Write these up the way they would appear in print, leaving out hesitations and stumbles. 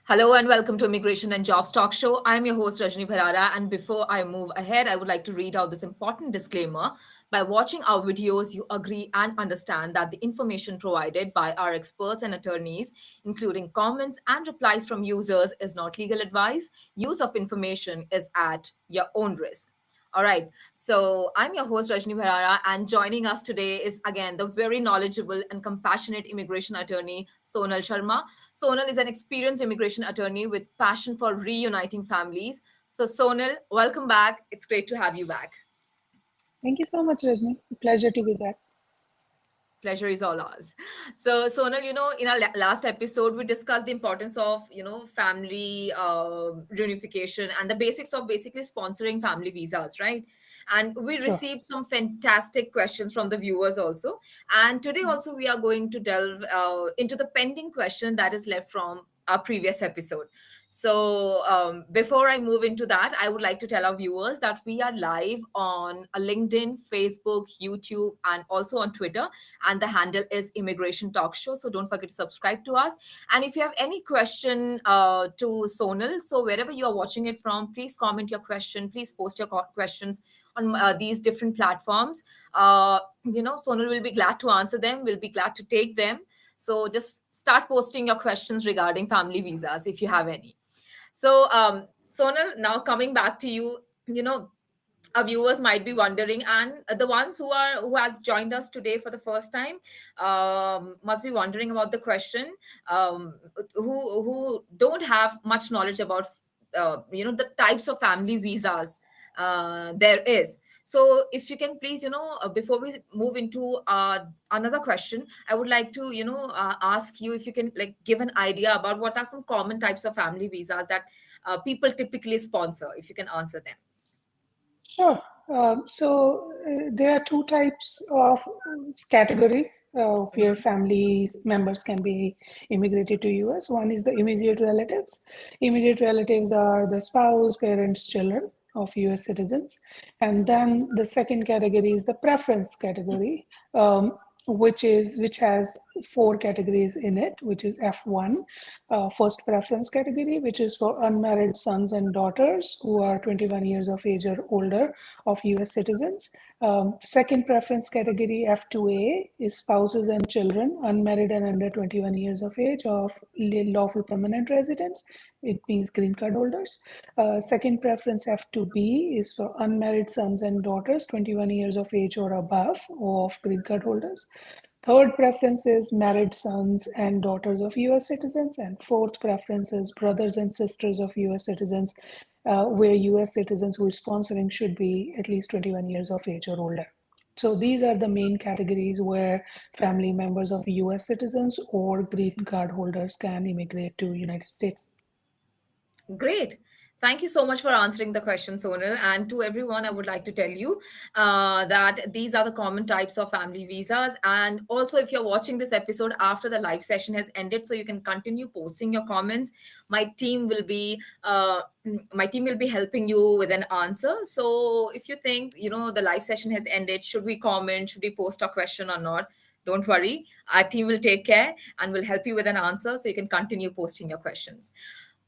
Hello and welcome to Immigration and Jobs Talk Show. I'm your host Rajni Bharara, and before I move ahead, I would like to read out this important disclaimer. By watching our videos, you agree and understand that the information provided by our experts and attorneys, including comments and replies from users, is not legal advice. Use of information is at your own risk. All right. So I'm your host, Rajni Bharara, and joining us today is again the very knowledgeable and compassionate immigration attorney, Sonal Sharma. Sonal is an experienced immigration attorney with passion for reuniting families. So, Sonal, welcome back. It's great to have you back. Thank you so much, Rajni. Pleasure to be back. Pleasure is all ours. So, Sonal, in our last episode, we discussed the importance of, family reunification and the basics of basically sponsoring family visas, right? And we Sure. received some fantastic questions from the viewers also. And today also, we are going to delve into the pending question that is left from our previous episode. So, before I move into that, I would like to tell our viewers that we are live on LinkedIn, Facebook, YouTube, and also on Twitter, and the handle is Immigration Talk Show. So don't forget to subscribe to us. And if you have any question to Sonal, so wherever you are watching it from, please comment your question. Please post your questions on these different platforms. Sonal will be glad to answer them. We'll be glad to take them. So just start posting your questions regarding family visas if you have any. So, Sonal, now coming back to you, our viewers might be wondering, and the ones who has joined us today for the first time must be wondering about the question, who don't have much knowledge about the types of family visas there is. So if you can please, before we move into another question, I would like to ask you if you can like give an idea about what are some common types of family visas that people typically sponsor, if you can answer them. Sure. There are two types of categories where family members can be immigrated to US. One is the immediate relatives. Immediate relatives are the spouse, parents, children of US citizens. And then the second category is the preference category, which has four categories in it, which is F1, first preference category, which is for unmarried sons and daughters who are 21 years of age or older of US citizens. Second preference category, F2A, is spouses and children, unmarried and under 21 years of age of lawful permanent residents. It means green card holders. Second preference, F2B, is for unmarried sons and daughters, 21 years of age or above of green card holders. Third preference is married sons and daughters of US citizens. And fourth preference is brothers and sisters of US citizens, where US citizens who are sponsoring should be at least 21 years of age or older. So these are the main categories where family members of US citizens or green card holders can immigrate to United States. Great. Thank you so much for answering the question, Sonal. And to everyone, I would like to tell you that these are the common types of family visas. And also, if you're watching this episode after the live session has ended, so you can continue posting your comments. My team will be helping you with an answer. So if you think the live session has ended, should we comment? Should we post a question or not? Don't worry, our team will take care and will help you with an answer, so you can continue posting your questions.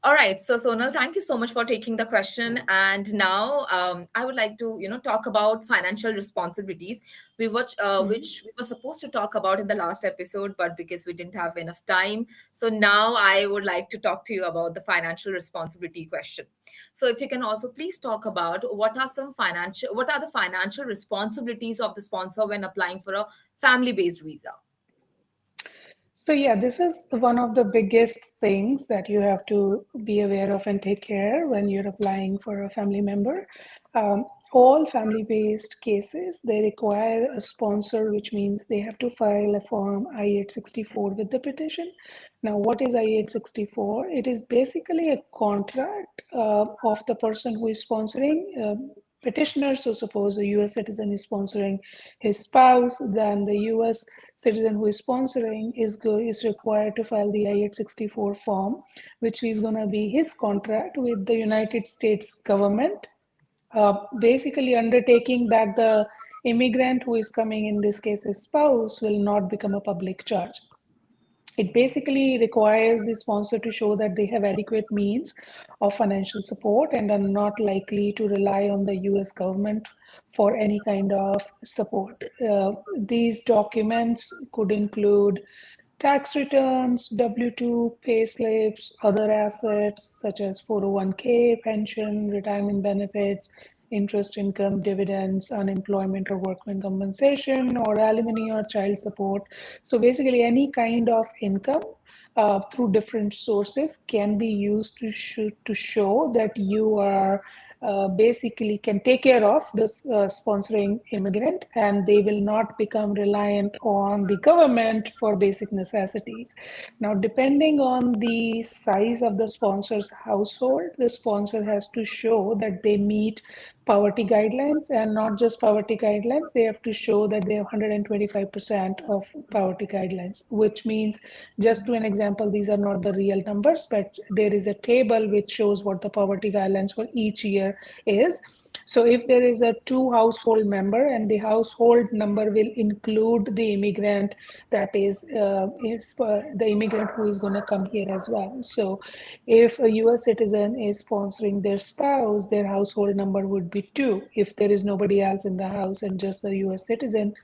All right. So Sonal, thank you so much for taking the question. And now I would like to, talk about financial responsibilities, which we were supposed to talk about in the last episode, but because we didn't have enough time. So now I would like to talk to you about the financial responsibility question. So if you can also please talk about what are the financial responsibilities of the sponsor when applying for a family-based visa? So yeah, this is one of the biggest things that you have to be aware of and take care when you're applying for a family member. all family-based cases, they require a sponsor, which means they have to file a form I-864 with the petition. Now, what is I-864? It is basically a contract of the person who is sponsoring petitioner. So suppose a US citizen is sponsoring his spouse, then the US citizen who is sponsoring is required to file the I-864 form, which is going to be his contract with the United States government, basically undertaking that the immigrant who is coming, in this case his spouse, will not become a public charge. It basically requires the sponsor to show that they have adequate means of financial support and are not likely to rely on the US government for any kind of support. These documents could include tax returns, W-2, pay slips, other assets such as 401k, pension, retirement benefits, interest income, dividends, unemployment or workman compensation, or alimony or child support. So basically, any kind of income through different sources can be used to show that you are basically can take care of this sponsoring immigrant, and they will not become reliant on the government for basic necessities. Now, depending on the size of the sponsor's household, the sponsor has to show that they meet poverty guidelines, and not just poverty guidelines, they have to show that they have 125% of poverty guidelines, which means, just to an example, these are not the real numbers, but there is a table which shows what the poverty guidelines for each year is. So if there is a two household member, and the household number will include the immigrant, that is the immigrant who is going to come here as well. So if a US citizen is sponsoring their spouse, their household number would be two. If there is nobody else in the house and just the US citizen,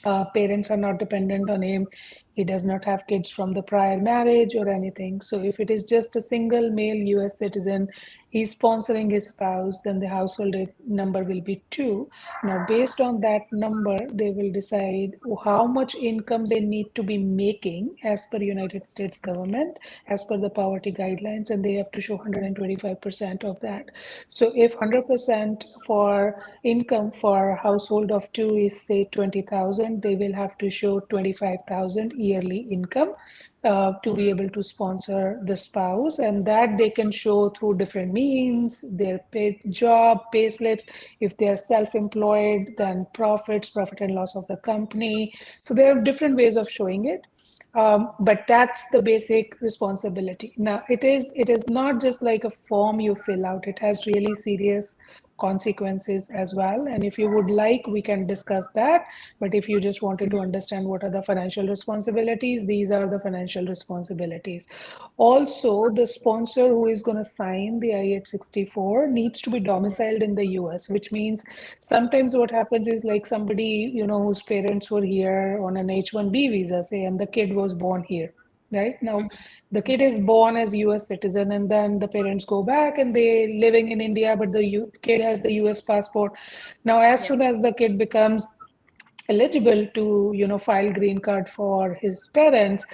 parents are not dependent on him, he does not have kids from the prior marriage or anything. So if it is just a single male US citizen, he's sponsoring his spouse, then the household number will be two. Now, based on that number, they will decide how much income they need to be making as per United States government, as per the poverty guidelines, and they have to show 125% of that. So if 100% for income for a household of two is say 20,000, they will have to show 25,000 yearly income to be able to sponsor the spouse, and that they can show through different means, their paid job, pay slips. If they are self-employed, then profit and loss of the company. So there are different ways of showing it. But that's the basic responsibility. Now, it is not just like a form you fill out. It has really serious consequences as well. And if you would like, we can discuss that. But if you just wanted to understand what are the financial responsibilities, these are the financial responsibilities. Also, the sponsor who is going to sign the I-864 needs to be domiciled in the US, which means sometimes what happens is, like, somebody, whose parents were here on an H-1B visa, say, and the kid was born here. Right now, the kid is born as US citizen, and then the parents go back and they living in India, but the kid has the US passport. Now, as Yeah. soon as the kid becomes eligible to file green card for his parents,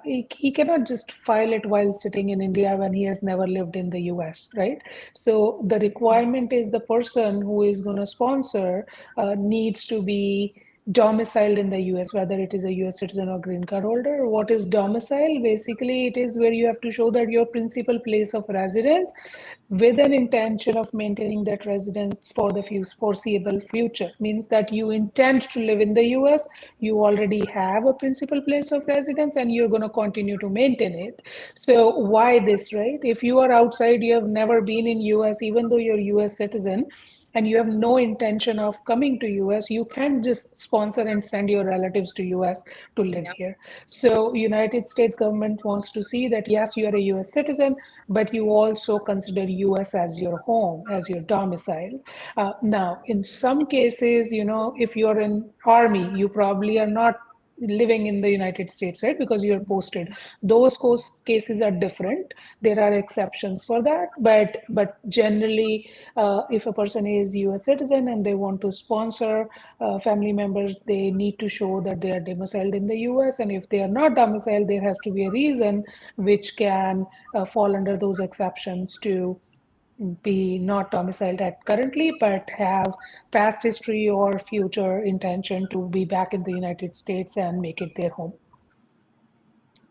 he cannot just file it while sitting in India when he has never lived in the US, right? So the requirement is the person who is going to sponsor needs to be domiciled in the US, whether it is a US citizen or green card holder. What is domicile? Basically, it is where you have to show that your principal place of residence, with an intention of maintaining that residence for the foreseeable future. Means that you intend to live in the US, you already have a principal place of residence, and you're going to continue to maintain it. So why this, right? If you are outside, you have never been in US, even though you're US citizen, and you have no intention of coming to US, you can't just sponsor and send your relatives to US to live Yeah. here. So United States government wants to see that yes, you are a US citizen, but you also consider US as your home, as your domicile. Now, in some cases, if you're in army, you probably are not living in the United States, right? Because you're posted. Those cases are different. There are exceptions for that, but generally, if a person is U.S. citizen and they want to sponsor family members, they need to show that they are domiciled in the U.S. And if they are not domiciled, there has to be a reason which can fall under those exceptions to be not domiciled at currently, but have past history or future intention to be back in the United States and make it their home.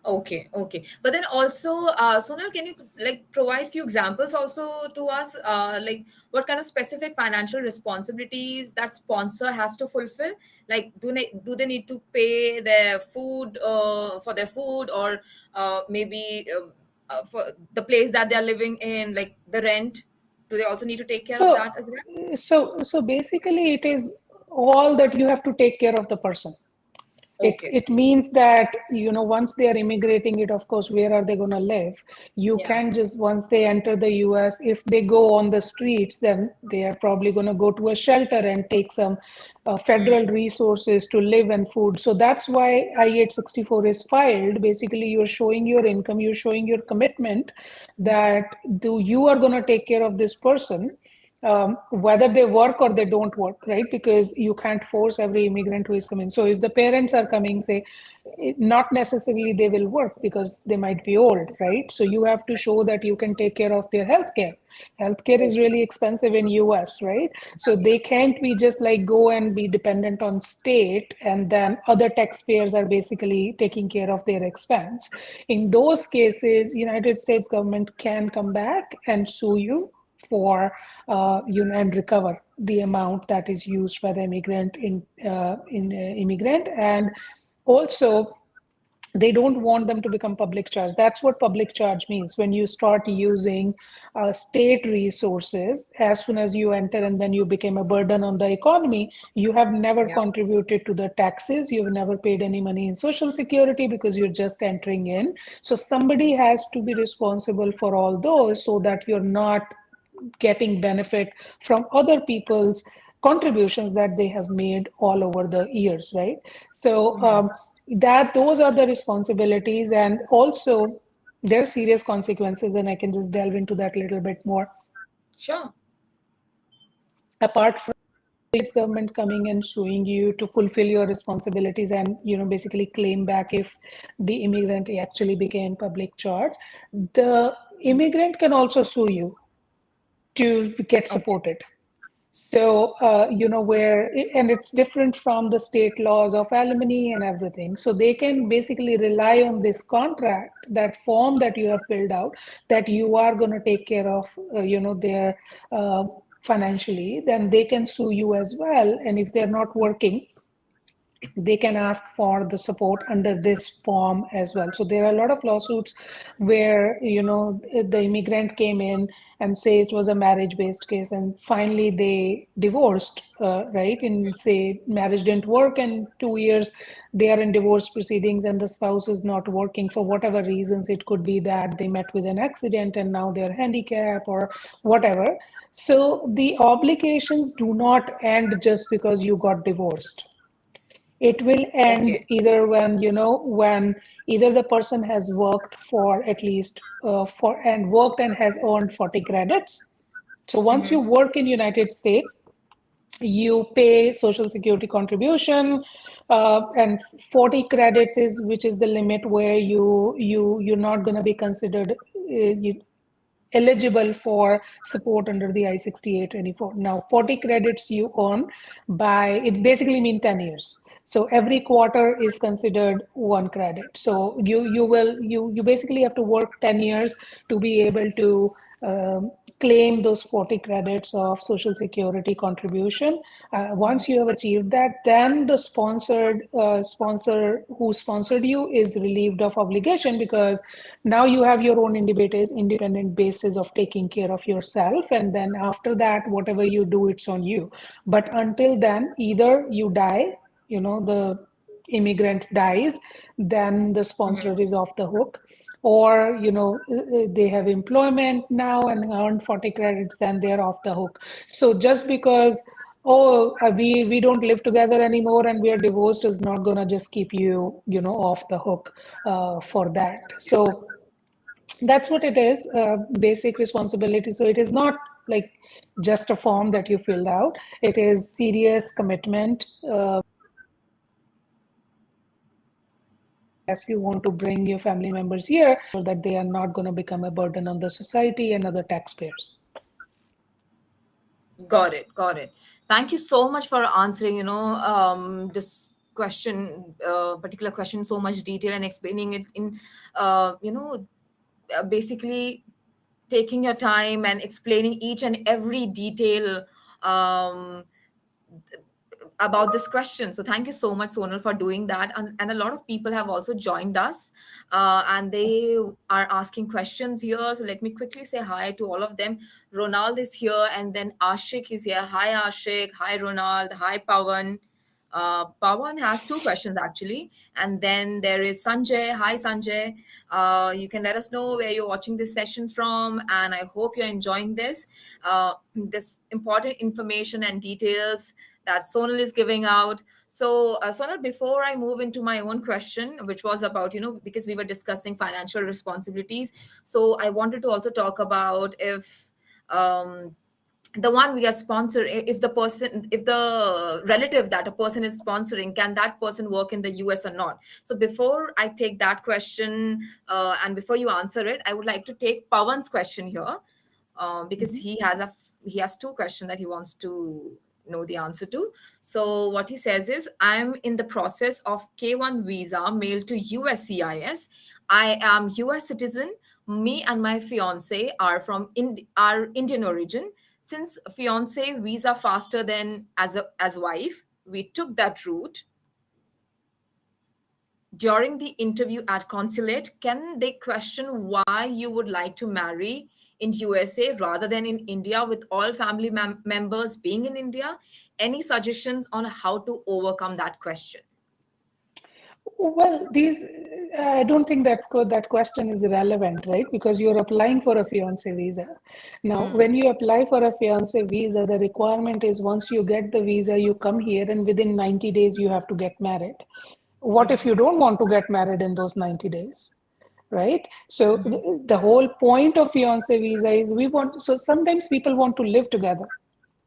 Okay, okay. But then also, Sonal, can you like provide few examples also to us, like what kind of specific financial responsibilities that sponsor has to fulfill? Like, do they need to pay their food for their food, or maybe for the place that they are living in, like the rent? Do they also need to take care of So, that as well? so basically, it is all that you have to take care of the person. Okay. It means that, once they are immigrating, it of course, where are they going to live? You Yeah. can just, once they enter the US, if they go on the streets, then they are probably going to go to a shelter and take some federal resources to live and food. So that's why I-864 is filed. Basically, you're showing your income, you're showing your commitment that you are going to take care of this person, whether they work or they don't work, right? Because you can't force every immigrant who is coming. So if the parents are coming, say, not necessarily they will work because they might be old, right? So you have to show that you can take care of their healthcare. Healthcare is Okay. really expensive in US, right? So they can't be just like go and be dependent on state and then other taxpayers are basically taking care of their expense. In those cases, United States government can come back and sue you for and recover the amount that is used by the immigrant in immigrant. And also, they don't want them to become public charge. That's what public charge means. When you start using state resources as soon as you enter and then you become a burden on the economy, you have never Yeah. contributed to the taxes, you've never paid any money in social security because you're just entering in. So somebody has to be responsible for all those so that you're not getting benefit from other people's contributions that they have made all over the years, right? So that those are the responsibilities, and also there are serious consequences, and I can just delve into that a little bit more. Sure. Apart from its government coming and suing you to fulfill your responsibilities and basically claim back if the immigrant actually became public charge, the immigrant can also sue you to get Okay. supported. So, where, and it's different from the state laws of alimony and everything. So they can basically rely on this contract, that form that you have filled out, that you are going to take care of, their financially, then they can sue you as well. And if they're not working, they can ask for the support under this form as well. So there are a lot of lawsuits where the immigrant came in and say it was a marriage based case and finally they divorced, right? And say marriage didn't work and 2 years they are in divorce proceedings and the spouse is not working for whatever reasons. It could be that they met with an accident and now they're handicapped or whatever. So the obligations do not end just because you got divorced. It will end Okay. either when either the person has worked for at least for and worked and has earned 40 credits. So once you work in United States, you pay social security contribution, and 40 credits is which is the limit where you're not going to be considered eligible for support under the I-6824. Now, 40 credits you earn by, it basically means 10 years. So every quarter is considered one credit. So you basically have to work 10 years to be able to claim those 40 credits of social security contribution. Once you have achieved that, then the sponsor who sponsored you is relieved of obligation because now you have your own independent basis of taking care of yourself. And then after that, whatever you do, it's on you. But until then, either you die, the immigrant dies, then the sponsor is off the hook, or they have employment now and earn 40 credits, then they're off the hook. So just because we don't live together anymore and we are divorced is not going to just keep you off the hook for that. So that's what it is, basic responsibility. So it is not like just a form that you filled out. It is serious commitment. As you want to bring your family members here so that they are not going to become a burden on the society and other taxpayers. Got it. Got it. Thank you so much for answering, this question, particular question in so much detail and explaining it in, basically taking your time and explaining each and every detail um, about this question. So thank you so much, Sonal, for doing that. And a lot of people have also joined us, and they are asking questions here. So let me quickly say hi to all of them. Ronald is here, and then Ashik is here. Hi, Ashik. Hi, Ronald. Hi, Pawan. Pawan has two questions actually, and then there is Sanjay. Hi, Sanjay. You can let us know where you're watching this session from, and I hope you're enjoying this important information and details that Sonal is giving out. So, Sonal, before I move into my own question, which was about, because we were discussing financial responsibilities, so I wanted to also talk about if um, the one we are sponsoring, if the relative that a person is sponsoring, can that person work in the US or not? So before I take that question, and before you answer it, I would like to take Pawan's question here, because Mhm. he has two questions that he wants to know the answer to. So what he says is, I'm in the process of K1 visa mailed to USCIS. I am US citizen. Me and my fiance are Indian origin. Since fiance visa faster than as wife, we took that route. During the interview at consulate, can they question why you would like to marry in USA rather than in India, with all family members being in India? Any suggestions on how to overcome that question? Well, I don't think that question is relevant, right? Because you're applying for a fiance visa. Now, Mm, when you apply for a fiance visa, the requirement is once you get the visa, you come here and within 90 days you have to get married. What if you don't want to get married in those 90 days? Right? So the whole point of fiance visa is so sometimes people want to live together,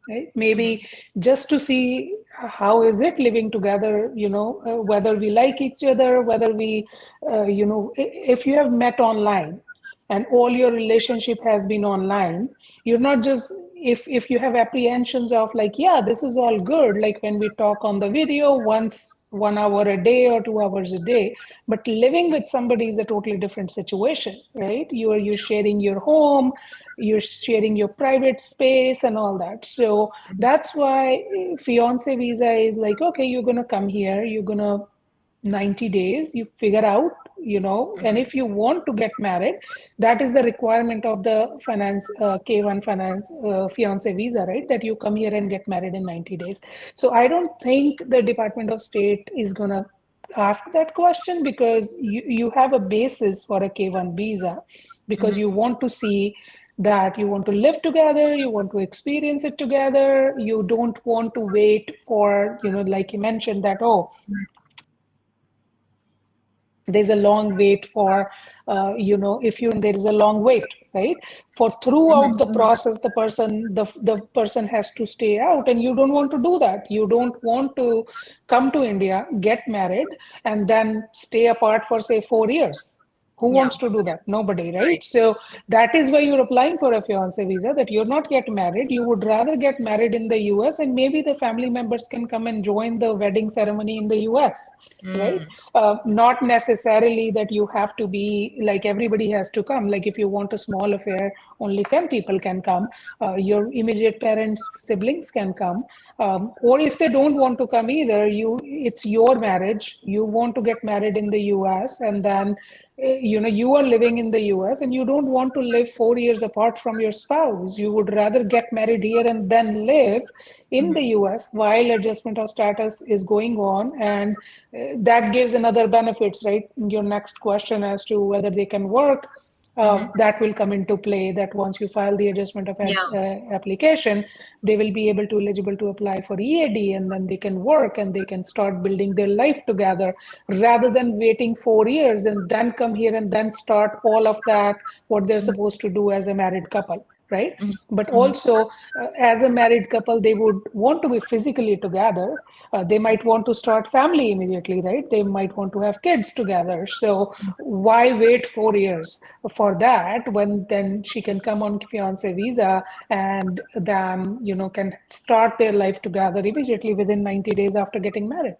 right? Maybe just to see how is it living together, whether we like each other, whether if you have met online and all your relationship has been online, you're not just, if you have apprehensions of like, yeah, this is all good, like when we talk on the video once 1 hour a day or 2 hours a day, but living with somebody is a totally different situation, right? You're sharing your home, you're sharing your private space and all that. So that's why fiance visa is like, okay, you're going to come here, you're going to 90 days, you figure out, and if you want to get married, that is the requirement of the K1 finance fiance visa, right? That you come here and get married in 90 days. So I don't think the Department of State is going to ask that question, because you have a basis for a K1 visa, because you want to see that you want to live together, you want to experience it together, you don't want to wait for, like you mentioned that, oh, there's a long wait for, if you there is a long wait, right? For throughout the process, the person has to stay out, and you don't want to do that. You don't want to come to India, get married, and then stay apart for say 4 years. Who yeah, wants to do that? Nobody, right. right? So that is why you're applying for a fiance visa, that you're not get married. You would rather get married in the US, and maybe the family members can come and join the wedding ceremony in the US, right? Not necessarily that you have to be like everybody has to come. Like if you want a small affair, only 10 people can come. Your immediate parents, siblings can come. Or if they don't want to come either, it's your marriage. You want to get married in the US, and then you are living in the US and you don't want to live 4 years apart from your spouse. You would rather get married here and then live in the US while adjustment of status is going on, and that gives another benefits, right? Your next question as to whether they can work, that will come into play, that once you file the adjustment of Yeah. application, they will be able to eligible to apply for EAD, and then they can work and they can start building their life together, rather than waiting 4 years and then come here and then start all of that what they're supposed to do as a married couple. right? Mhm. But Mhm. also, as a married couple, they would want to be physically together. They might want to start family immediately, right? They might want to have kids together. So why wait 4 years for that when then she can come on fiance visa and then, can start their life together immediately within 90 days after getting married?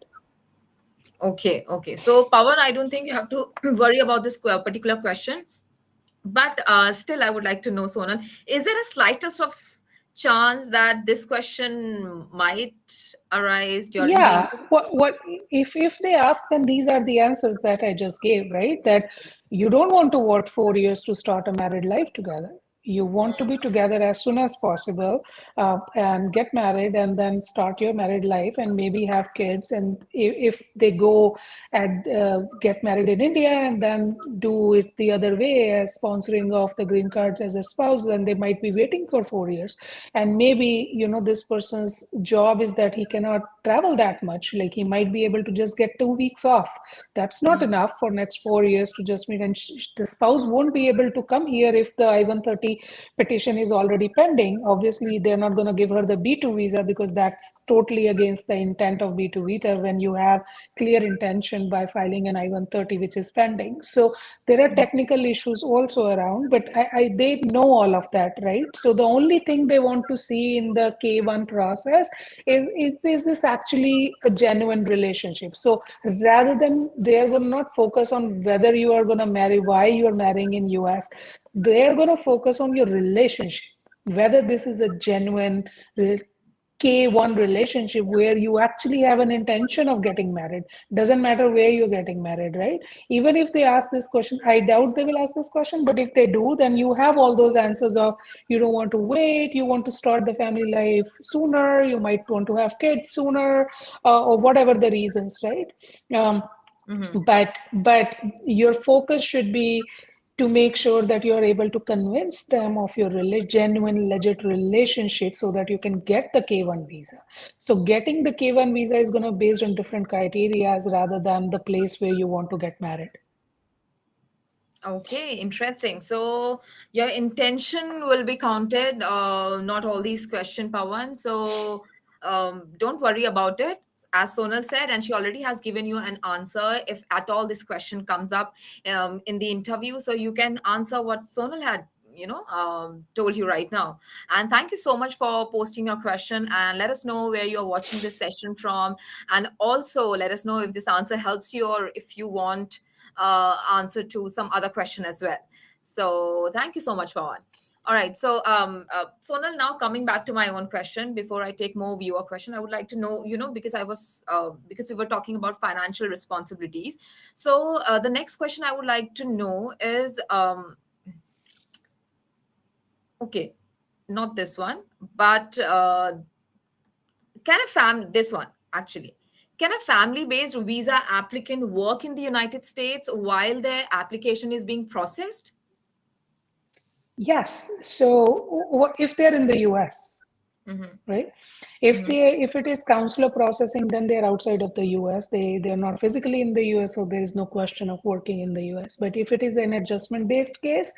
Okay, okay. So, Pawan, I don't think you have to worry about this particular question. But still, I would like to know, Sonal, is there a slightest of chance that this question might arise during the Yeah, interview? what if they ask, then these are the answers that I just gave, right? That you don't want to work 4 years to start a married life together. You want to be together as soon as possible, and get married and then start your married life and maybe have kids. And if they go and get married in India and then do it the other way as sponsoring of the green card as a spouse, then they might be waiting for 4 years. And maybe, this person's job is that he cannot travel that much. Like he might be able to just get 2 weeks off. That's not enough for next 4 years to just meet. And the spouse won't be able to come here if the I-130 petition is already pending. Obviously, they're not going to give her the B2 visa because that's totally against the intent of B2 visa when you have clear intention by filing an I-130 which is pending. So there are technical issues also around, but they know all of that, right? So the only thing they want to see in the K1 process is this actually a genuine relationship? So rather than they're going to not focus on whether you are going to marry, why you are marrying in US, they're going to focus on your relationship, whether this is a genuine K1 relationship where you actually have an intention of getting married. Doesn't matter where you're getting married, right? Even if they ask this question, I doubt they will ask this question, but if they do, then you have all those answers of you don't want to wait, you want to start the family life sooner, you might want to have kids sooner, or whatever the reasons, right? Um, Mm-hmm. but your focus should be to make sure that you are able to convince them of your genuine legit relationship so that you can get the K1 visa. So getting the K1 visa is going to be based on different criteria rather than the place where you want to get married. Okay, interesting. So your intention will be counted, not all these question, Pawan. So don't worry about it. As Sonal said, and she already has given you an answer. If at all this question comes up in the interview, so you can answer what Sonal had, told you right now. And thank you so much for posting your question. And let us know where you're watching this session from. And also let us know if this answer helps you or if you want answer to some other question as well. So thank you so much, Pawan. All right. So, Sonal, now coming back to my own question, before I take more viewer question, I would like to know, because we were talking about financial responsibilities. So, the next question I would like to know is, okay, not this one, but this one actually. Can a family-based visa applicant work in the United States while their application is being processed? Yes. So if they're in the US, Mm-hmm. right? If Mm-hmm. it is consular processing, then they're outside of the US. They're not physically in the US, so there is no question of working in the US. But if it is an adjustment based case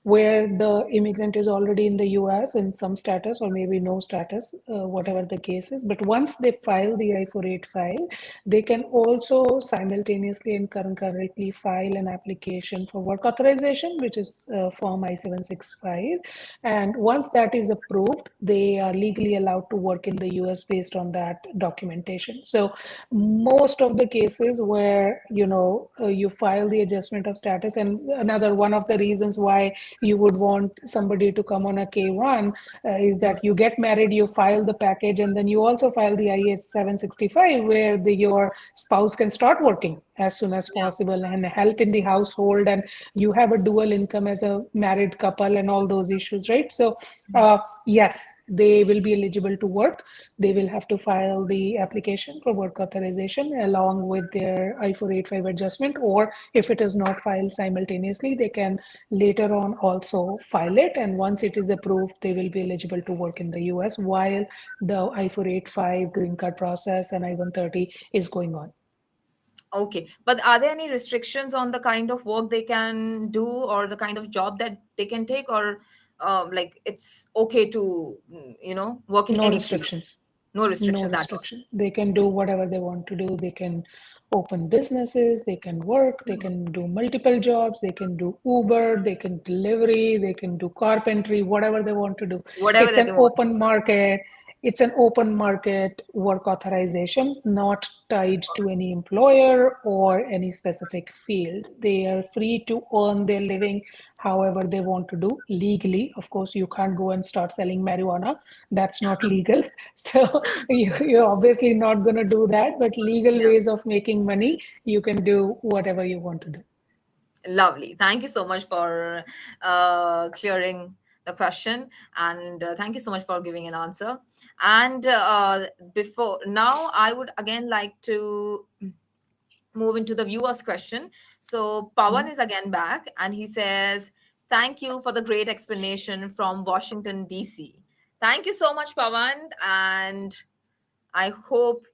where the immigrant is already in the US in some status or maybe no status, whatever the case is, but once they file the I-48 file, they can also simultaneously and concurrently file an application for work authorization, which is Form I-765. And once that is approved, they are legally allowed to work in the US based on that documentation. So most of the cases where you file the adjustment of status, and another one of the reasons why you would want somebody to come on a K1 is that you get married, you file the package, and then you also file the I-765 where your spouse can start working as soon as Yeah. possible and help in the household, and you have a dual income as a married couple and all those issues, right? So yes, they will be eligible to work. They will have to file the application for work authorization along with their I-485 adjustment, or if it is not filed simultaneously, they can later on also file it. And once it is approved, they will be eligible to work in the US while the I-485 green card process and I-130 is going on. Okay. But are there any restrictions on the kind of work they can do or the kind of job that they can take, or like it's okay to work in No any field? restrictions. No No restrictions at all. restriction. They can do whatever they want to do. They can open businesses, they can work, they Mhm. can do multiple jobs, they can do Uber, they can delivery, they can do carpentry, whatever they want to do. Whatever It's that an they want. open market. It's an open market work authorization, not tied to any employer or any specific field. They are free to earn their living however they want to do legally. Of course, you can't go and start selling marijuana. That's not legal. So you're obviously not going to do that, but legal Yeah. ways of making money, you can do whatever you want to do. Lovely. Thank you so much for clearing the question, and thank you so much for giving an answer. And before now, I would again like to move into the viewer's question. So Pawan Mhm. is again back, and he says, "Thank you for the great explanation from Washington D.C." Thank you so much, Pawan, and I hope,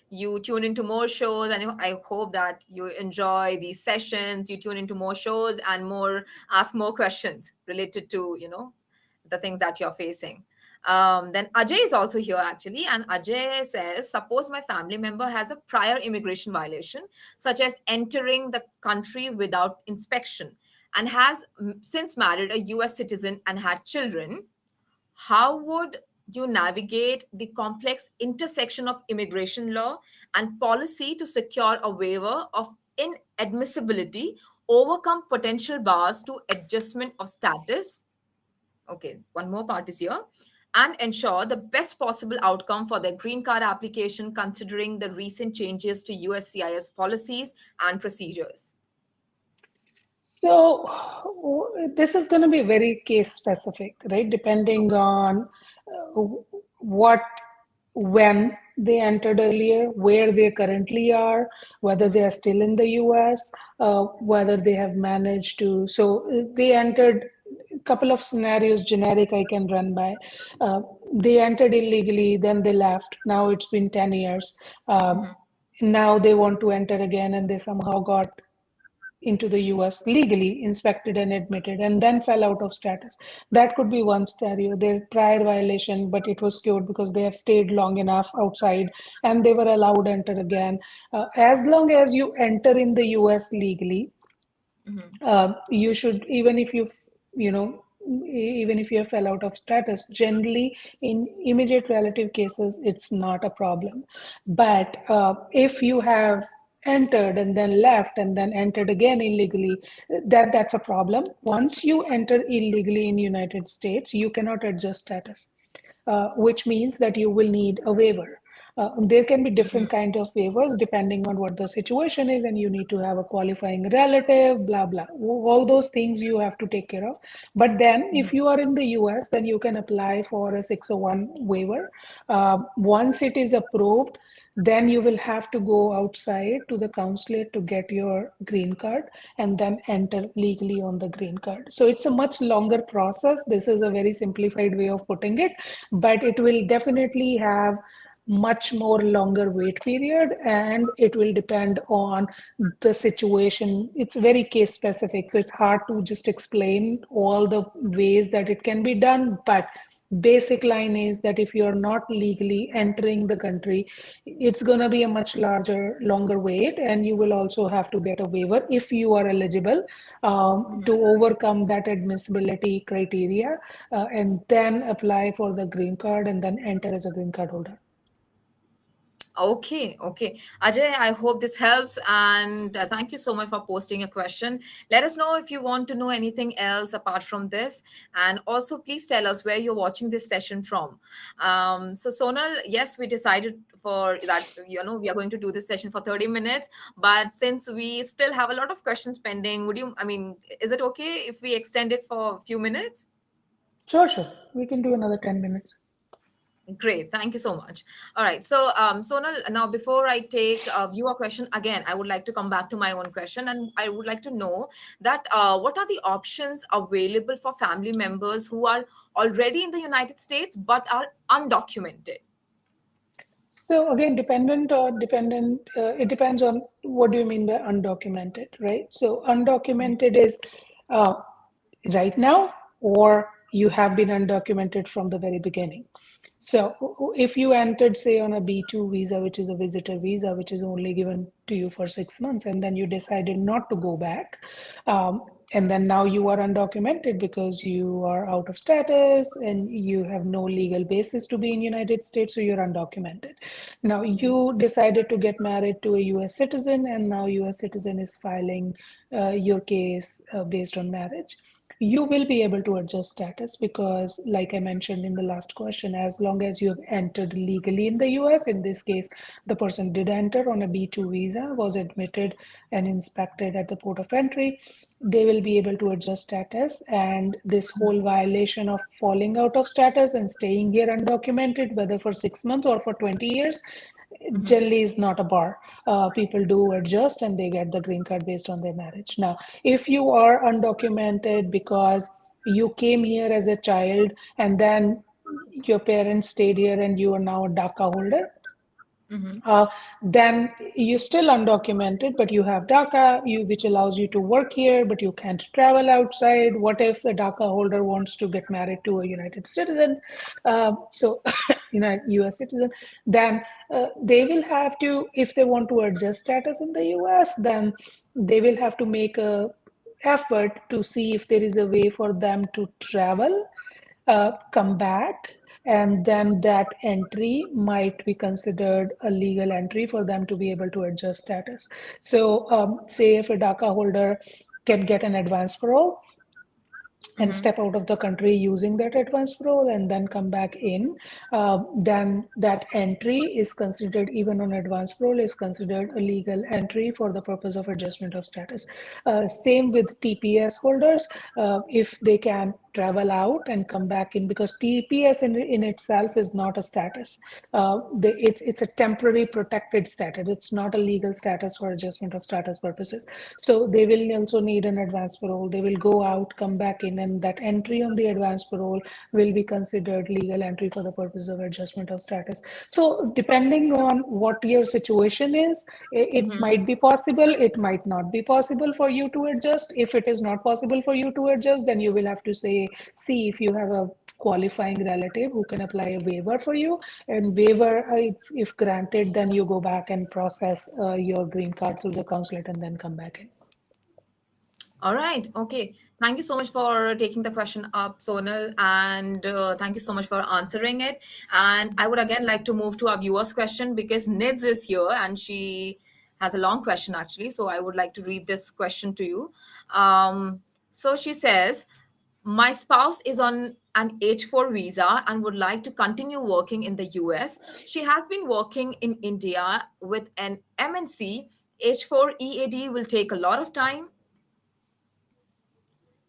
you tune into more shows, and I hope that you enjoy these sessions. You tune into more shows and ask more questions related to, the things that you're facing. Then Ajay is also here actually, and Ajay says, suppose my family member has a prior immigration violation, such as entering the country without inspection, and has since married a US citizen and had children. How would you navigate the complex intersection of immigration law and policy to secure a waiver of inadmissibility, overcome potential bars to adjustment of status? Okay, one more part is here. And ensure the best possible outcome for their green card application, considering the recent changes to USCIS policies and procedures. So this is going to be very case specific, right? Depending on what, when they entered earlier, where they currently are, whether they are still in the US, whether they have managed to. So they entered a couple of scenarios, generic I can run by. Uh, they entered illegally, then they left. Now it's been 10 years. Um, now they want to enter again, and they somehow got into the US legally, inspected and admitted, and then fell out of status. That could be one scenario. Their prior violation, but it was cured because they have stayed long enough outside and they were allowed to enter again. As long as you enter in the US legally, you should, even if you know even if you fell out of status, generally in immediate relative cases it's not a problem. But if you have entered and then left and then entered again illegally, that's a problem. Once you enter illegally in United States, you cannot adjust status, which means that you will need a waiver. There can be different kind of waivers depending on what the situation is, and you need to have a qualifying relative, blah blah. All those things you have to take care of. But then, if you are in the US, then you can apply for a 601 waiver. Once it is approved, then you will have to go outside to the consulate to get your green card and then enter legally on the green card. So it's a much longer process. This is a very simplified way of putting it, but it will definitely have much more longer wait period, and it will depend on the situation. It's very case specific, so it's hard to just explain all the ways that it can be done. But basic line is that if you're not legally entering the country, it's going to be a much larger longer wait, and you will also have to get a waiver if you are eligible, to overcome that admissibility criteria, and then apply for the green card and then enter as a green card holder. Okay, okay. Ajay, I hope this helps, and thank you so much for posting a question. Let us know if you want to know anything else apart from this, and also please tell us where you're watching this session from. So Sonal, yes, we decided for that, we are going to do this session for 30 minutes, but since we still have a lot of questions pending, is it okay if we extend it for a few minutes? Sure, sure. We can do another 10 minutes. Great. Thank you so much. All right. So, Sonal, now before I take viewer question again, I would like to come back to my own question, and I would like to know that what are the options available for family members who are already in the United States but are undocumented? So again, it depends on what do you mean by undocumented, right? So undocumented is uh, right now or you have been undocumented from the very beginning. So if you entered, say, on a B2 visa, which is a visitor visa, which is only given to you for 6 months, and then you decided not to go back, and then now you are undocumented because you are out of status and you have no legal basis to be in United States, so you're undocumented. Now you decided to get married to a US citizen, and now US citizen is filing your case based on marriage. You will be able to adjust status because, like I mentioned in the last question, as long as you have entered legally in the US, in this case, the person did enter on a B2 visa, was admitted and inspected at the port of entry, they will be able to adjust status. And this whole violation of falling out of status and staying here undocumented, whether for 6 months or for 20 years, Mm-hmm. generally is not a bar. People do adjust and they get the green card based on their marriage. Now, if you are undocumented because you came here as a child and then your parents stayed here and you are now a DACA holder, Mm-hmm. uh, then you're still undocumented, but you have DACA, which allows you to work here, but you can't travel outside. What if a DACA holder wants to get married to a United citizen? So, US citizen, then they will have to, if they want to adjust status in the US, then they will have to make a effort to see if there is a way for them to travel, come back, and then that entry might be considered a legal entry for them to be able to adjust status. So, say if a DACA holder can get an advance parole and Mm-hmm. step out of the country using that advance parole and then come back in, then that entry is considered, even on advance parole, is considered a legal entry for the purpose of adjustment of status. Same with TPS holders, if they can travel out and come back in, because TPS in itself is not a status. It's a temporary protected status. It's not a legal status for adjustment of status purposes. So they will also need an advance parole. They will go out, come back in, and that entry on the advance parole will be considered legal entry for the purpose of adjustment of status. So depending on what your situation is, it Mm-hmm. might be possible, it might not be possible for you to adjust. If it is not possible for you to adjust, then you will have to see if you have a qualifying relative who can apply a waiver for you. And waiver, if granted, then you go back and process your green card through the consulate and then come back in. All right. Okay. Thank you so much for taking the question up, Sonal, and thank you so much for answering it. And I would again like to move to our viewers' question because Nids is here and she has a long question actually. So I would like to read this question to you. So she says, my spouse is on an H4 visa and would like to continue working in the US. She has been working in India with an MNC. H4 EAD will take a lot of time.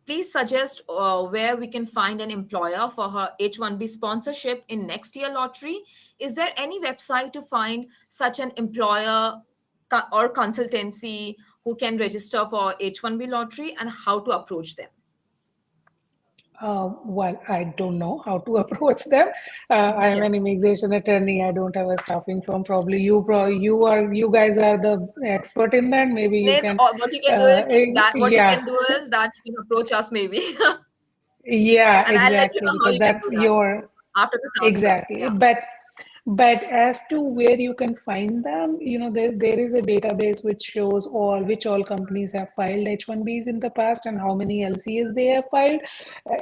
Please suggest where we can find an employer for her H1B sponsorship in next year lottery. Is there any website to find such an employer or consultancy who can register for H1B lottery and how to approach them? Well, I don't know how to approach them. I am Yeah. an immigration attorney. I don't have a staffing firm. Probably you guys are the expert in that. Maybe you Nate, can, or what you can do is what you yeah, can do is that you can approach us maybe, yeah, and I'll let you exactly, know how because you can that's do that your. after this answer. Exactly. Yeah. But as to where you can find them, there is a database which shows all companies have filed H1Bs in the past and how many LCAs they have filed.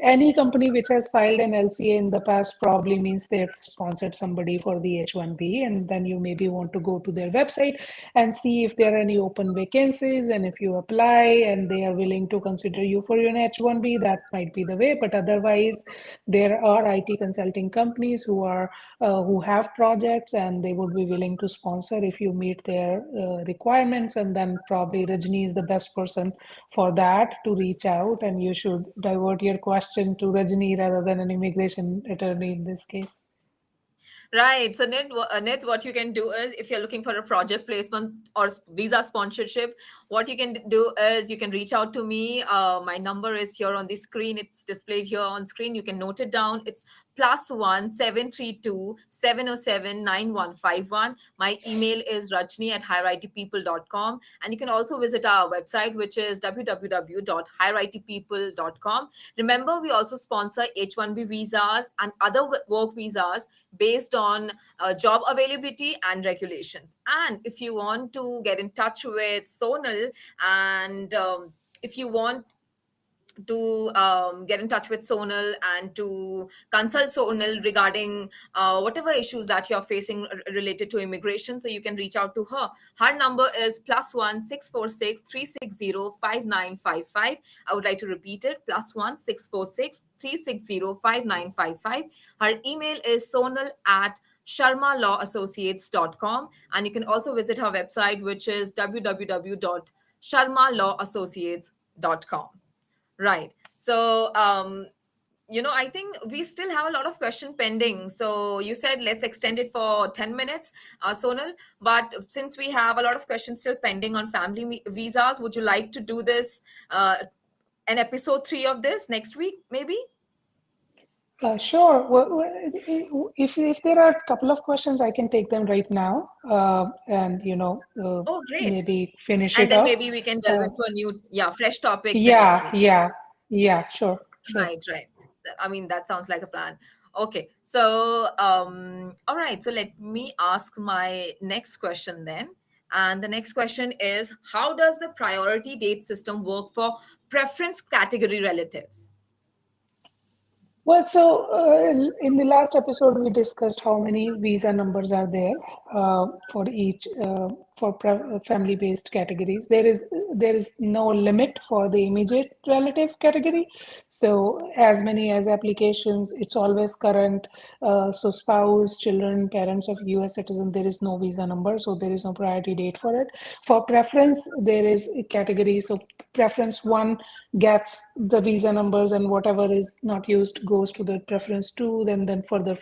Any company which has filed an LCA in the past probably means they've sponsored somebody for the H1B, and then you maybe want to go to their website and see if there are any open vacancies, and if you apply and they are willing to consider you for your H1B, that might be the way. But otherwise, there are IT consulting companies who have projects and they would be willing to sponsor if you meet their requirements. And then probably Rajni is the best person for that to reach out, and you should divert your question to Rajni rather than an immigration attorney in this case. Right. So, Nit, what you can do is if you're looking for a project placement or visa sponsorship, what you can do is you can reach out to me. My number is here on the screen. It's displayed here on screen. You can note it down. It's +1 732 707 9151. My email is Rajni at highrightypeople.com. And you can also visit our website, which is www.highrightypeople.com. Remember, we also sponsor H1B visas and other work visas based on job availability and regulations. And if you want to get in touch with Sonal, and if you want to get in touch with Sonal and to consult Sonal regarding whatever issues that you're facing related to immigration. So you can reach out to her. Her number is +1 646 360 5955. I would like to repeat it, +1 646 360 5955. Her email is sonal at sharmalawassociates.com, and you can also visit her website, which is www.sharmalawassociates.com. Right. So, I think we still have a lot of question pending. So you said let's extend it for 10 minutes, Sonal. But since we have a lot of questions still pending on family visas, would you like to do this, an episode 3 of this next week, maybe? Sure. If there are a couple of questions, I can take them right now, and Oh, great. maybe finish And it then off. maybe we can delve Uh, into a new, yeah, fresh topic the next yeah, week. yeah, yeah. Sure, sure. Right, right. I mean, that sounds like a plan. Okay, so all right. So let me ask my next question then. And the next question is, how does the priority date system work for preference category relatives? Well, so in the last episode, we discussed how many visa numbers are there for each for family-based categories. There is no limit for the immediate relative category. So as many as applications, it's always current. So spouse, children, parents of U.S. citizen, there is no visa number, so there is no priority date for it. For preference, there is a category. So preference one gets the visa numbers, and whatever is not used goes to the preference two, then further.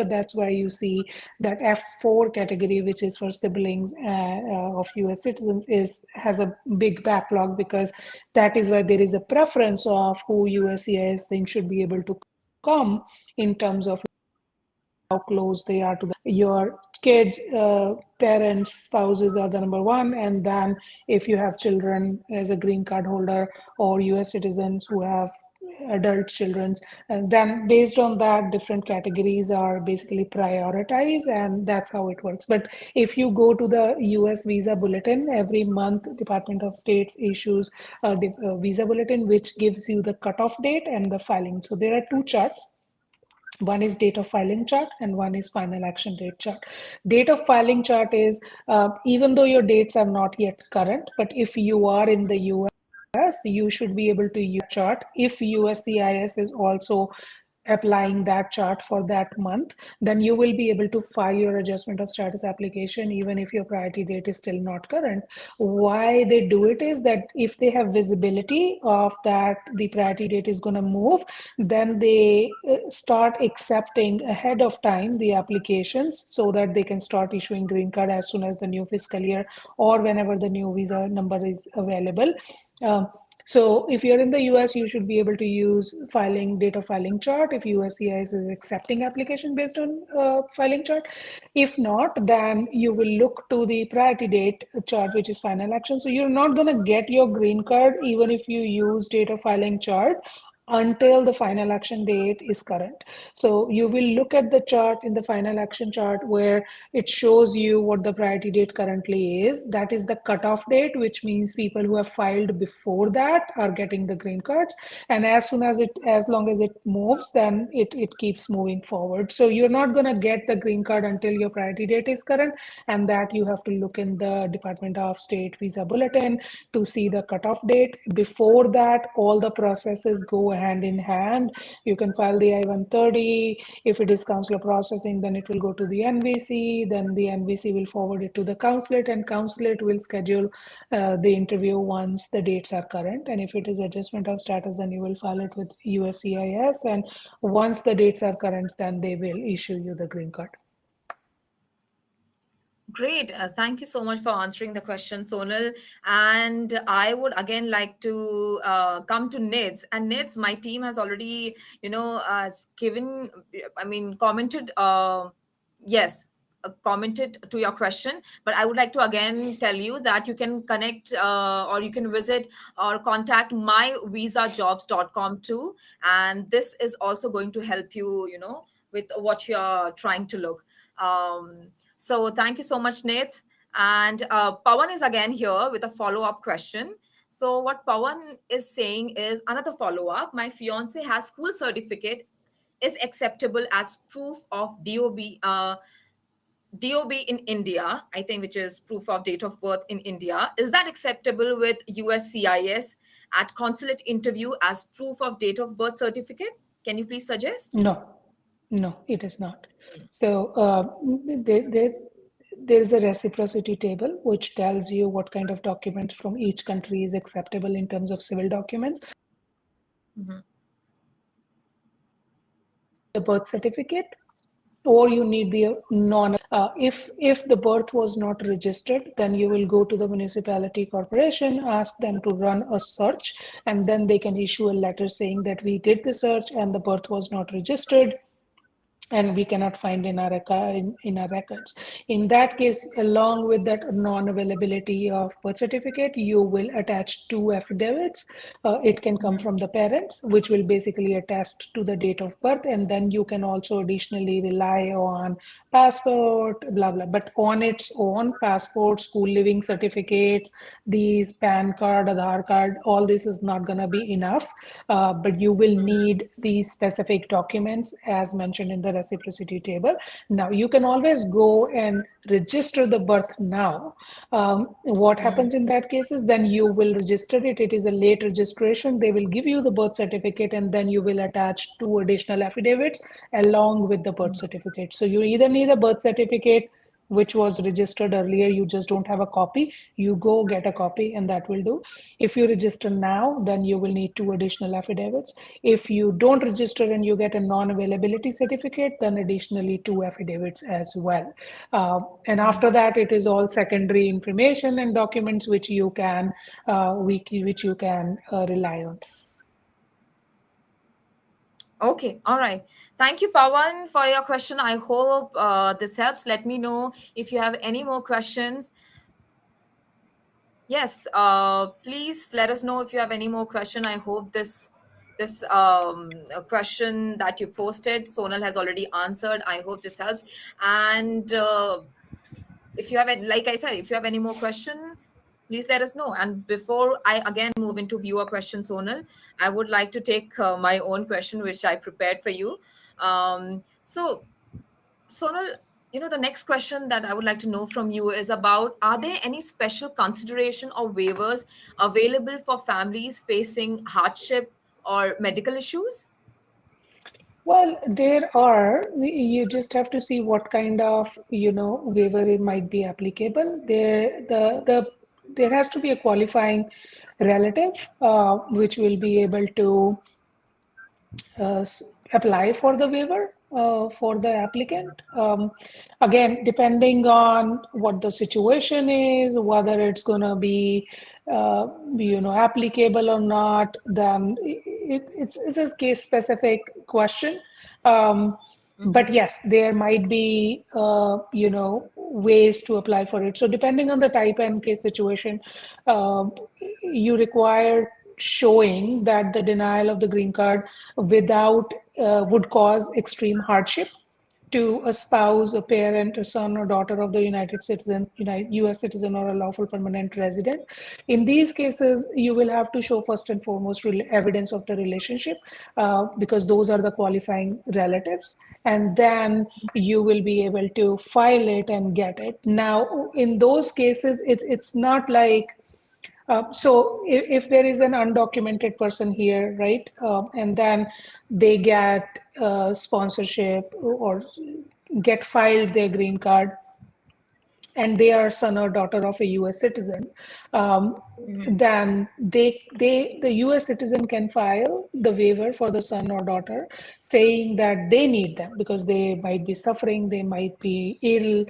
That's why you see that F4 category, which is for siblings of US citizens, is has a big backlog, because that is where there is a preference of who USCIS thing should be able to come, in terms of how close they are to your kids, parents, spouses are the number one. And then if you have children as a green card holder, or US citizens who have adult children, and then based on that, different categories are basically prioritized, and that's how it works. But if you go to the US visa bulletin, every month Department of States issues a visa bulletin which gives you the cutoff date and the filing. So there are two charts. One is date of filing chart and one is final action date chart. Date of filing chart is even though your dates are not yet current, but if you are in the US, you should be able to use chart. If USCIS is also applying that chart for that month, then you will be able to file your adjustment of status application even if your priority date is still not current. Why they do it is that if they have visibility of that the priority date is going to move, then they start accepting ahead of time the applications, so that they can start issuing green card as soon as the new fiscal year, or whenever the new visa number is available. um, so if you're in the US, you should be able to use filing date of filing chart if USCIS is accepting application based on filing chart. If not, then you will look to the priority date chart, which is final action. So you're not going to get your green card even if you use date of filing chart until the final action date is current. So you will look at the chart in the final action chart where it shows you what the priority date currently is. That is the cutoff date, which means people who have filed before that are getting the green cards. And as long as it moves, then it keeps moving forward. So you're not going to get the green card until your priority date is current, and that you have to look in the Department of State visa bulletin to see the cutoff date. Before that, all the processes go hand in hand. You can file the I-130. If it is consular processing, then it will go to the NVC. Then the NVC will forward it to the consulate, and consulate will schedule the interview once the dates are current. And if it is adjustment of status, then you will file it with USCIS. And once the dates are current, then they will issue you the green card. Great. Thank you so much for answering the question, Sonal. And I would again like to come to Nids. And Nids, my team has already, given, I mean, commented, yes, commented to your question. But I would like to again tell you that you can connect or you can visit or contact myvisajobs.com too. And this is also going to help you, with what you're trying to look. So thank you so much, Nate. And Pawan is again here with a follow up question. So what Pawan is saying is another follow up. My fiance has school certificate is acceptable as proof of DOB in India, I think, which is proof of date of birth in India. Is that acceptable with USCIS at consulate interview as proof of date of birth certificate? Can you please suggest? No, no, it is not. So there's a reciprocity table which tells you what kind of documents from each country is acceptable in terms of civil documents. Mhm. The birth certificate, or you need the non. If the birth was not registered, then you will go to the municipality corporation, ask them to run a search, and then they can issue a letter saying that we did the search and the birth was not registered and we cannot find in in our records. In that case, along with that non-availability of birth certificate, you will attach two affidavits. It can come from the parents, which will basically attest to the date of birth, and then you can also additionally rely on passport, blah blah. But on its own, passport, school living certificates, these PAN card, Aadhaar card, all this is not going to be enough. But you will need these specific documents as mentioned in the reciprocity table. Now, you can always go and register the birth now. What happens in that case is then you will register it. It is a late registration. They will give you the birth certificate and then you will attach two additional affidavits along with the birth certificate. So you either need a birth certificate which was registered earlier, you just don't have a copy, you go get a copy and that will do. If you register now, then you will need two additional affidavits. If you don't register and you get a non-availability certificate, then additionally two affidavits as well. And after that, it is all secondary information and documents which you can rely on. Okay, all right. Thank you, Pawan, for your question. I hope this helps. Let me know if you have any more questions. Yes, please let us know if you have any more question. I hope this question that you posted, Sonal has already answered. I hope this helps. And if you have any, like I said, if you have any more question, please let us know. And before I again move into viewer questions, Sonal, I would like to take my own question, which I prepared for you. So Sonal, the next question that I would like to know from you is about, are there any special consideration or waivers available for families facing hardship or medical issues? Well, there are. You just have to see what kind of, waiver it might be applicable. There has to be a qualifying relative, which will be able to apply for the waiver for the applicant. Again, depending on what the situation is, whether it's going to be, applicable or not, then it's a case specific question. Um, but yes, there might be, ways to apply for it. So depending on the type and case situation, you require showing that the denial of the green card without would cause extreme hardship to a spouse, a parent, a son or daughter of the U.S. citizen or a lawful permanent resident. In these cases, you will have to show first and foremost evidence of the relationship because those are the qualifying relatives. And then you will be able to file it and get it. Now, in those cases, it's not like so if there is an undocumented person here, right, and then they get sponsorship or get filed their green card, and they are son or daughter of a U.S. citizen, Mhm. then the US citizen can file the waiver for the son or daughter, saying that they need them because they might be suffering, they might be ill,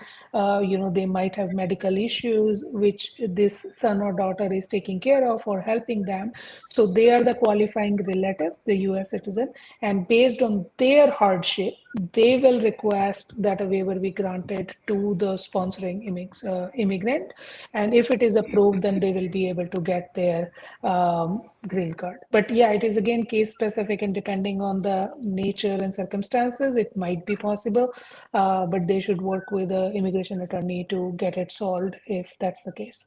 they might have medical issues which this son or daughter is taking care of or helping them. So they are the qualifying relative, the US citizen, and based on their hardship, they will request that a waiver be granted to the sponsoring immigrant. And if it is approved, then they will be able to get their green card. But yeah, it is again case specific, and depending on the nature and circumstances, it might be possible. But they should work with an immigration attorney to get it solved if that's the case.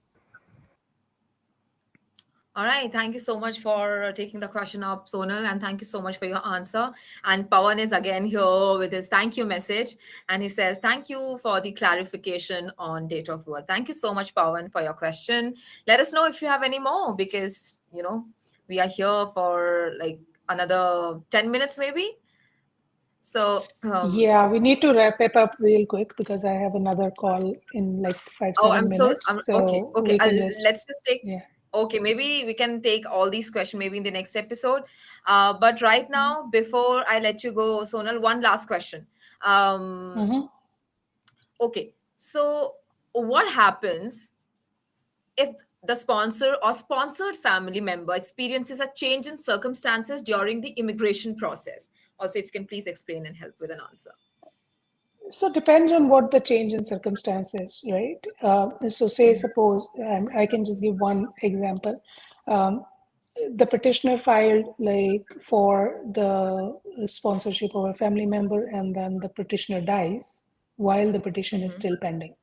All right. Thank you so much for taking the question up, Sonal, and thank you so much for your answer. And Pawan is again here with his thank you message. And he says, thank you for the clarification on date of birth. Thank you so much, Pawan, for your question. Let us know if you have any more because, we are here for like another 10 minutes maybe. So, Yeah, we need to wrap it up real quick because I have another call in like five, oh, seven minutes. I'm okay. So Okay, we can just, let's just take. yeah. Okay, maybe we can take all these questions maybe in the next episode. But right now, before I let you go, Sonal, one last question. Mhm. Okay, so what happens if the sponsor or sponsored family member experiences a change in circumstances during the immigration process? Also, if you can please explain and help with an answer. So depends on what the change in circumstances, right? So say suppose I can just give one example. Um, the petitioner filed like for the sponsorship of a family member, and then the petitioner dies while the petition is still pending,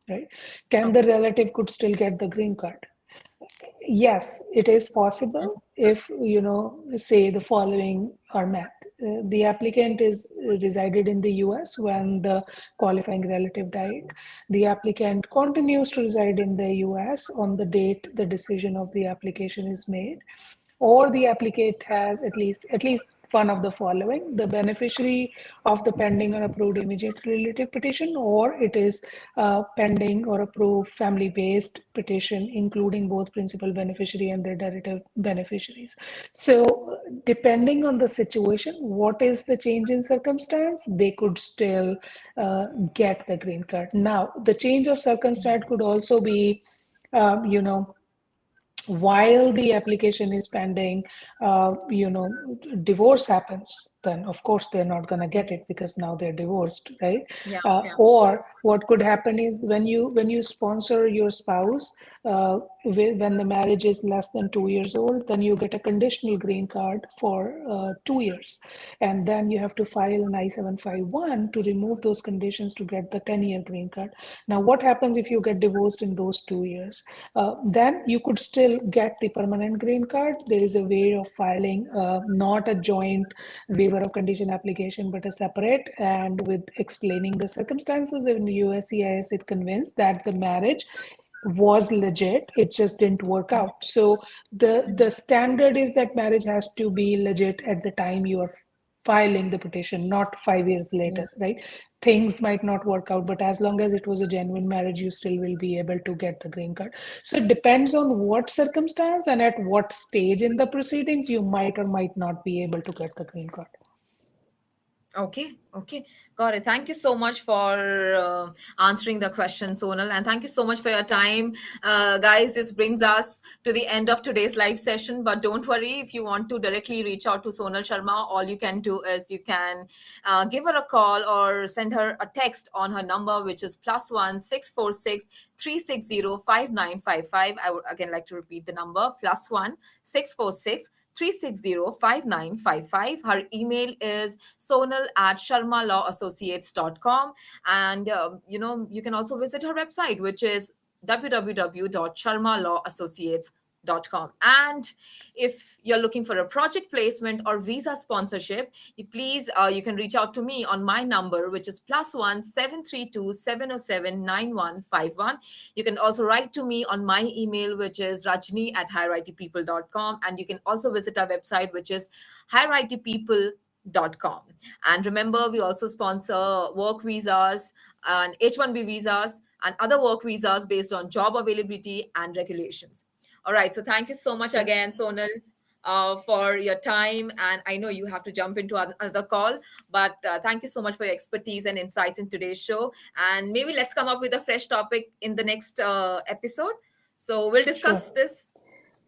right? Can the Okay. relative could still get the green card? Yes, it is possible if, say the following are met. The applicant is resided in the US when the qualifying relative died. The applicant continues to reside in the US on the date the decision of the application is made, or the applicant has at least one of the following: the beneficiary of the pending or approved immediate relative petition, or it is pending or approved family based petition including both principal beneficiary and their derivative beneficiaries. So depending on the situation, what is the change in circumstance, they could still get the green card. Now the change of circumstance could also be, you know while the application is pending, divorce happens, then of course they're not going to get it because now they're divorced, right? Yeah, yeah. Or what could happen is when you sponsor your spouse, when the marriage is less than 2 years old, then you get a conditional green card for 2 years, and then you have to file an I-751 to remove those conditions to get the 10-year green card. Now, what happens if you get divorced in those 2 years? Then you could still get the permanent green card. There is a way of filing not a joint waiver of condition application, but a separate, and with explaining the circumstances in the USCIS, it convinced that the marriage was legit, it just didn't work out. So the standard is that marriage has to be legit at the time you are filing the petition, not 5 years Yeah. later, right? Things might not work out, but as long as it was a genuine marriage, you still will be able to get the green card. So it depends on what circumstance and at what stage in the proceedings you might or might not be able to get the green card. Okay, okay, got it. Thank you so much for answering the question, Sonal, and thank you so much for your time. Guys, this brings us to the end of today's live session. But don't worry, if you want to directly reach out to Sonal Sharma, all you can do is you can give her a call or send her a text on her number, which is +1 646 360 5955. I would again like to repeat the number: +1 646 360 5955. Her email is sonal@sharmalawAssociates.com. And, you can also visit her website, which is www.sharmalawAssociates.com. And if you're looking for a project placement or visa sponsorship, you can reach out to me on my number, which is +1 732 707 9151. You can also write to me on my email, which is rajni@highrightpeople.com. And you can also visit our website, which is highrightpeople.com. And remember, we also sponsor work visas and H1B visas and other work visas based on job availability and regulations. All right. So thank you so much Yeah, again, Sonal, for your time. And I know you have to jump into another call, but thank you so much for your expertise and insights in today's show. And maybe let's come up with a fresh topic in the next episode. So we'll sure. discuss this,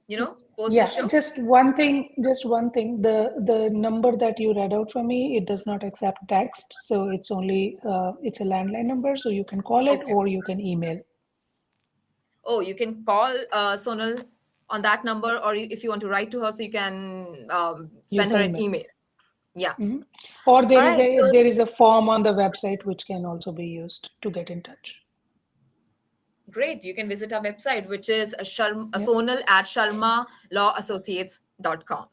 post the Yeah, show. just one thing, just one thing. The number that you read out for me, it does not accept text, so it's only it's a landline number, so you can call it Okay. or you can email. Oh, you can call Sonal on that number, or if you want to write to her, so you can Use send the her an email. email. Yeah. Mhm. Or All right. So there is a form on the website which can also be used to get in touch. great. You can visit our website, which is Yep. Sonal at sharmalawassociates.com.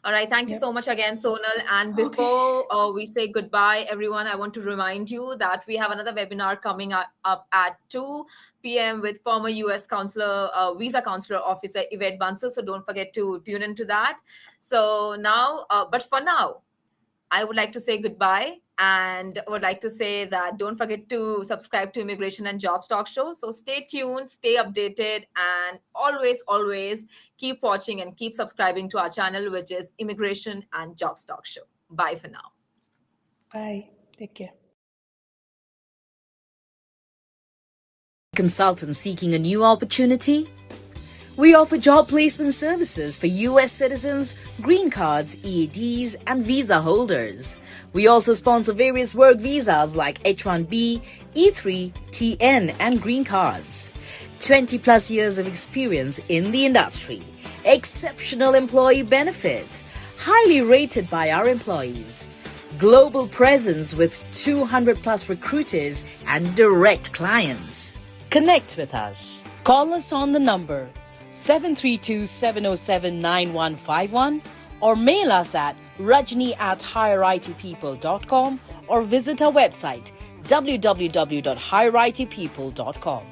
All right. Thank you Yep. so much again, Sonal. And Okay. before we say goodbye, everyone, I want to remind you that we have another webinar coming up at 2 p.m. with former U.S. Counselor, Visa Counselor Officer Yvette Bansal. So don't forget to tune into that. So now, but for now, I would like to say goodbye and would like to say that don't forget to subscribe to Immigration and Jobs Talk Show. So stay tuned, stay updated, and always, always keep watching and keep subscribing to our channel, which is Immigration and Jobs Talk Show. Bye for now. Bye. Take care. Consultant seeking a new opportunity? We offer job placement services for U.S. citizens, green cards, EADs, and visa holders. We also sponsor various work visas like H-1B, E3, TN, and green cards. 20 plus years of experience in the industry. Exceptional employee benefits. Highly rated by our employees. Global presence with 200 plus recruiters and direct clients. Connect with us. Call us on the number 732-707-9151 or mail us at rajni@higheritpeople.com or visit our website www.higheritpeople.com.